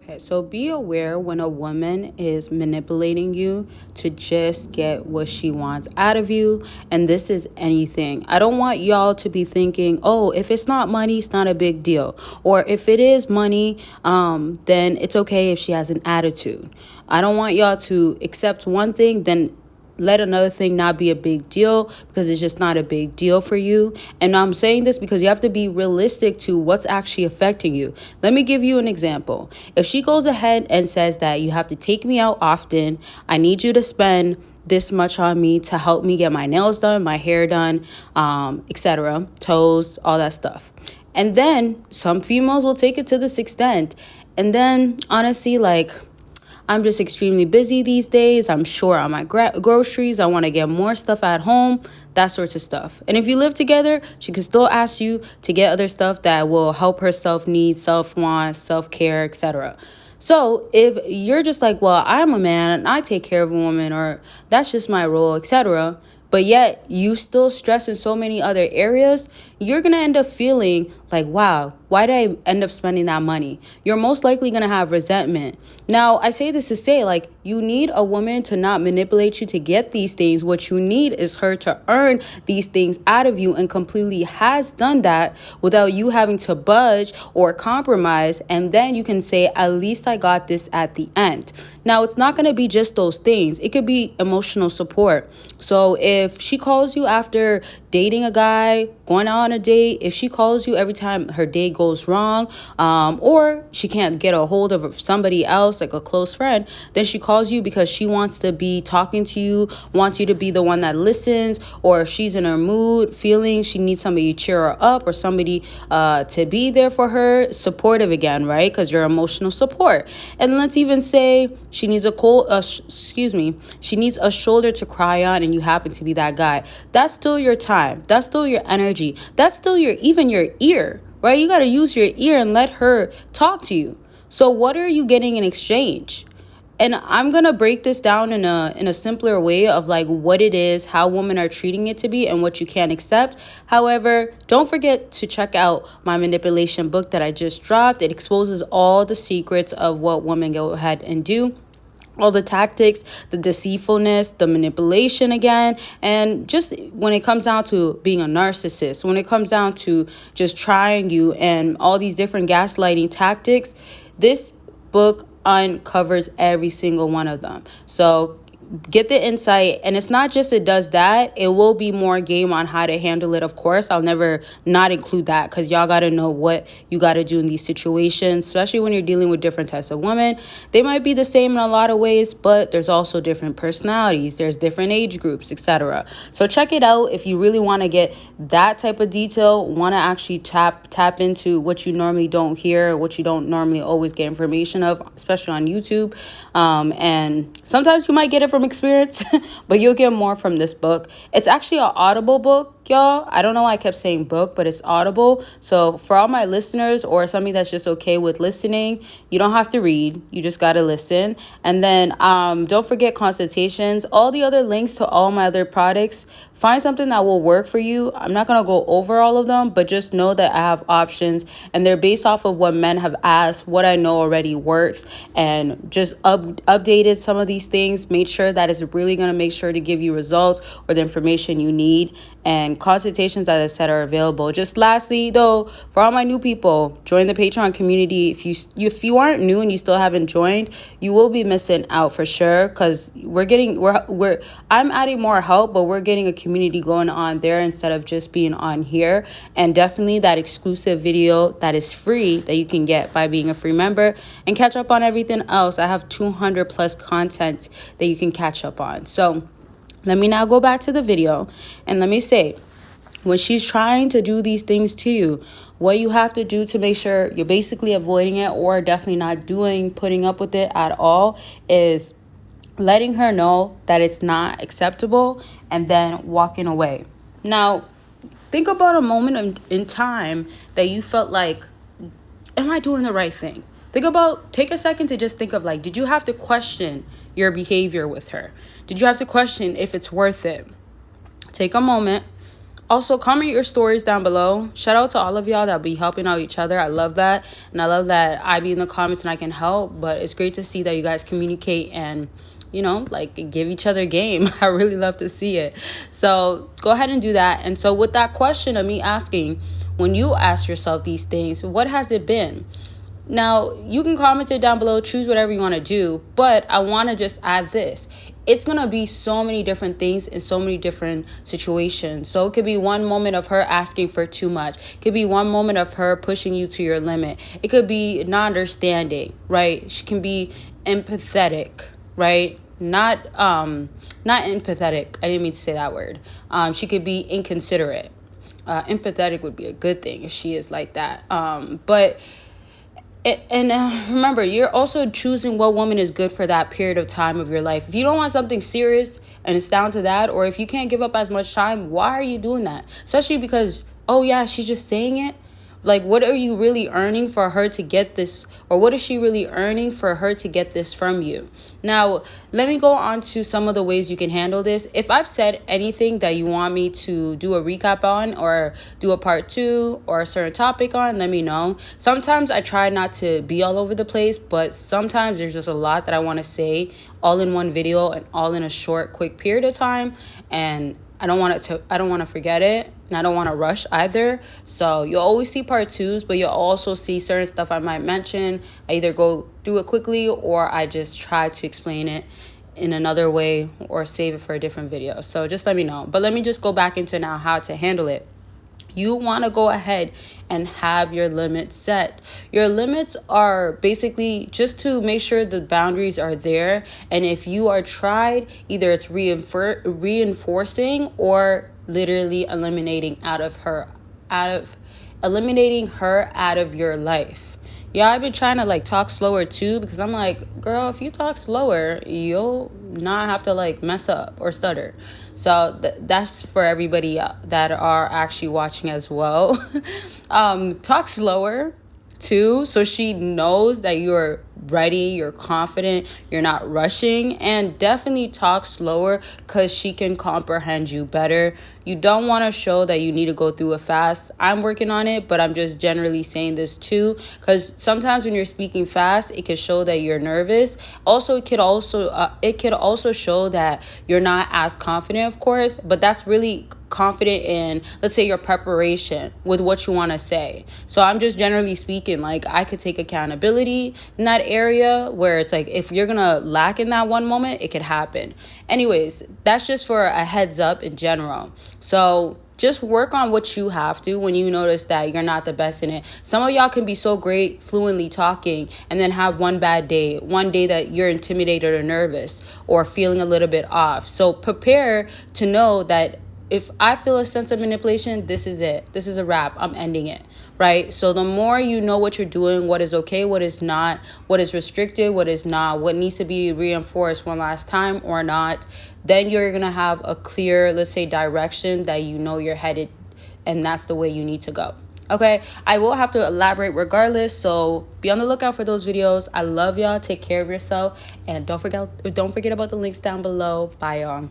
Okay, so be aware when a woman is manipulating you to just get what she wants out of you. And this is anything. I don't want y'all to be thinking, oh, if it's not money, it's not a big deal. Or if it is money, then it's okay if she has an attitude. I don't want y'all to accept one thing, then let another thing not be a big deal because it's just not a big deal for you. And I'm saying this because you have to be realistic to what's actually affecting you. Let me give you an example. If she goes ahead and says that you have to take me out often, I need you to spend this much on me to help me get my nails done, my hair done, etc., toes, all that stuff. And then some females will take it to this extent. And then honestly, like, I'm just extremely busy these days. I'm short on my groceries. I want to get more stuff at home, that sort of stuff. And if you live together, she can still ask you to get other stuff that will help her self-need, self-want, self-care, etc. So if you're just like, well, I'm a man and I take care of a woman, or that's just my role, etc., but yet you still stress in so many other areas, you're going to end up feeling like, wow, why did I end up spending that money? You're most likely going to have resentment. Now, I say this to say, like, you need a woman to not manipulate you to get these things. What you need is her to earn these things out of you, and completely has done that without you having to budge or compromise. And then you can say, at least I got this at the end. Now, it's not going to be just those things. It could be emotional support. So if she calls you after dating a guy, going out on a date, if she calls you every time her day goes wrong, or she can't get a hold of somebody else, like a close friend, then she calls you because she wants to be talking to you, wants you to be the one that listens, or if she's in her mood, feeling she needs somebody to cheer her up, or somebody to be there for her, supportive again, right? Because you're emotional support. And let's even say she needs she needs a shoulder to cry on, and you happen to be that guy. That's still your time. That's still your energy. That's still even your ear, right? You got to use your ear and let her talk to you. So what are you getting in exchange? And I'm going to break this down in a simpler way of like what it is, how women are treating it to be, and what you can't accept. However, don't forget to check out my manipulation book that I just dropped. It exposes all the secrets of what women go ahead and do. All the tactics, the deceitfulness, the manipulation again, and just when it comes down to being a narcissist, when it comes down to just trying you and all these different gaslighting tactics, this book uncovers every single one of them. So get the insight. And it's not just it does that, it will be more game on how to handle it. Of course, I'll never not include that, because y'all got to know what you got to do in these situations, especially when you're dealing with different types of women. They might be the same in a lot of ways, but there's also different personalities, there's different age groups, etc. So check it out if you really want to get that type of detail, want to actually tap into what you normally don't hear, what you don't normally always get information of, especially on YouTube. And sometimes you might get it from experience, but you'll get more from this book. It's actually an Audible book, y'all. I don't know why I kept saying book, but it's Audible. So for all my listeners, or somebody that's just okay with listening, you don't have to read, you just got to listen. And then don't forget consultations, all the other links to all my other products. Find something that will work for you. I'm not going to go over all of them, but just know that I have options, and they're based off of what men have asked, what I know already works, and just updated some of these things, made sure that it's really going to make sure to give you results or the information you need. And consultations, as I said, are available. Just lastly, though, for all my new people, join the Patreon community. If you aren't new and you still haven't joined, you will be missing out for sure, because I'm adding more help, but we're getting a community going on there instead of just being on here. And definitely that exclusive video that is free that you can get by being a free member, and catch up on everything else. I have 200 plus content that you can catch up on. So let me now go back to the video, and let me say, when she's trying to do these things to you, what you have to do to make sure you're basically avoiding it, or definitely not putting up with it at all, is letting her know that it's not acceptable, and then walking away. Now, think about a moment in time that you felt like, am I doing the right thing? Take a second to just think of, like, did you have to question your behavior with her? Did you have to question if it's worth it? Take a moment, Also, comment your stories down below. Shout out to all of y'all that be helping out each other. I love that. And I love that I be in the comments and I can help. But it's great to see that you guys communicate and, you know, like give each other game. I really love to see it. So go ahead and do that. And so with that question of me asking, when you ask yourself these things, what has it been? Now, you can comment it down below, choose whatever you want to do, but I want to just add this. It's going to be so many different things in so many different situations. So it could be one moment of her asking for too much. It could be one moment of her pushing you to your limit. It could be non-understanding, right? She can be empathetic, right? Not empathetic. I didn't mean to say that word. She could be inconsiderate. Empathetic would be a good thing if she is like that. But remember, you're also choosing what woman is good for that period of time of your life. If you don't want something serious and it's down to that, or if you can't give up as much time, why are you doing that? Especially because, oh yeah, she's just saying it. Like, what are you really earning for her to get this? Or what is she really earning for her to get this from you? Now, let me go on to some of the ways you can handle this. If I've said anything that you want me to do a recap on or do a part 2 or a certain topic on, let me know. Sometimes I try not to be all over the place, but sometimes there's just a lot that I want to say all in one video and all in a short, quick period of time. And I don't want to forget it, and I don't want to rush either. So you'll always see part 2s, but you'll also see certain stuff I might mention. I either go through it quickly or I just try to explain it in another way or save it for a different video. So just let me know. But let me just go back into now how to handle it. You want to go ahead and have your limits set. Your limits are basically just to make sure the boundaries are there. And if you are tried, either it's reinforcing or literally eliminating her out of your life. Yeah, I've been trying to like talk slower too, because I'm like, girl, if you talk slower, you'll not have to like mess up or stutter. So that's for everybody that are actually watching as well. Talk slower too, so she knows that you're ready, you're confident, you're not rushing. And definitely talk slower because she can comprehend you better. You don't want to show that you need to go through it fast. I'm working on it, but I'm just generally saying this too, because sometimes when you're speaking fast, it can show that you're nervous. Also, it could also show that you're not as confident, of course, but that's really confident in, let's say, your preparation with what you want to say. So I'm just generally speaking, like, I could take accountability in that area where it's like, if you're gonna lack in that one moment, it could happen. Anyways, that's just for a heads up in general. So just work on what you have to when you notice that you're not the best in it. Some of y'all can be so great fluently talking and then have one bad day, one day that you're intimidated or nervous or feeling a little bit off. So prepare to know that if I feel a sense of manipulation, this is it. This is a wrap. I'm ending it, right? So the more you know what you're doing, what is okay, what is not, what is restricted, what is not, what needs to be reinforced one last time or not, then you're going to have a clear, let's say, direction that you know you're headed, and that's the way you need to go. Okay, I will have to elaborate regardless, so be on the lookout for those videos. I love y'all. Take care of yourself, and don't forget about the links down below. Bye, y'all.